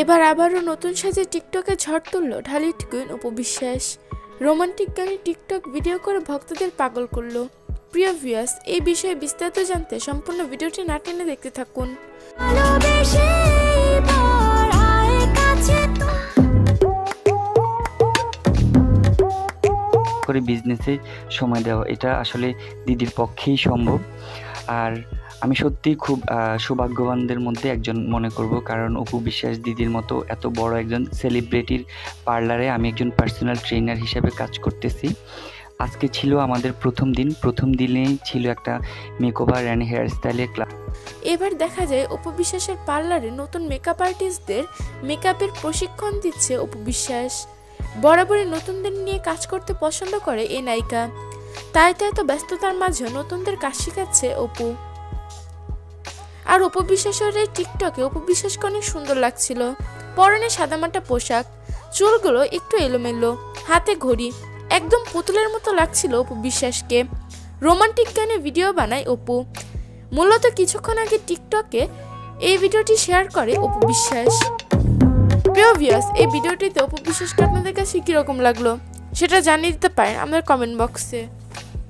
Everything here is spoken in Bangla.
এবার আবারও নতুন সাজে টিকটকে ঝড় তুলল ঢালিউড কুইন অপু বিশ্বাস। রোমান্টিক গানে টিকটক ভিডিও করে ভক্তদের পাগল করলো। প্রিয় ভিউয়ার্স, এই বিষয়ে বিস্তারিত জানতে সম্পূর্ণ ভিডিওটি না টেনে দেখতে থাকুন। করে বিজনেসে সময় দেওয়া এটা আসলে দিদির পক্ষেই সম্ভব। আর আমি সত্যিই খুব সৌভাগ্যবানদের মধ্যে একজন মনে করব, কারণ অপু বিশ্বাস দিদির মতো এত বড় একজন সেলিব্রিটির পার্লারে আমি একজন পার্সোনাল ট্রেনার হিসেবে কাজ করতেছি। আজকে ছিল আমাদের প্রথম দিনেই ছিল একটা মেকওভার অ্যান্ড হেয়ার স্টাইলের ক্লাস। এবার দেখা যায় অপু বিশ্বাসের পার্লারে নতুন মেকআপ আর্টিস্টদের মেকআপের প্রশিক্ষণ দিচ্ছে অপু বিশ্বাস। বরাবরই নতুনদের নিয়ে কাজ করতে পছন্দ করে এই নায়িকা, তাই তো এত ব্যস্ততার মাঝে নতুনদের কাজ শেখাচ্ছে অপু। আর অপু বিশ্বাসের এই টিকটকে অপু বিশ্বাসকে অনেক সুন্দর লাগছিল। পরনে সাদামাটা পোশাক, চুলগুলো একটু এলোমেলো, হাতে ঘড়ি, একদম পুতুলের মতো লাগছিল অপু বিশ্বাসকে। রোমান্টিক গানে ভিডিও বানায় অপু। মূলত কিছুক্ষণ আগে টিকটকে এই ভিডিওটি শেয়ার করে অপু বিশ্বাস। প্রিয় ভিউয়ার্স, এই ভিডিওটিতে অপু বিশ্বাসকে আপনাদের কাছে কীরকম লাগলো সেটা জানিয়ে দিতে পারেন আমাদের কমেন্ট বক্সে।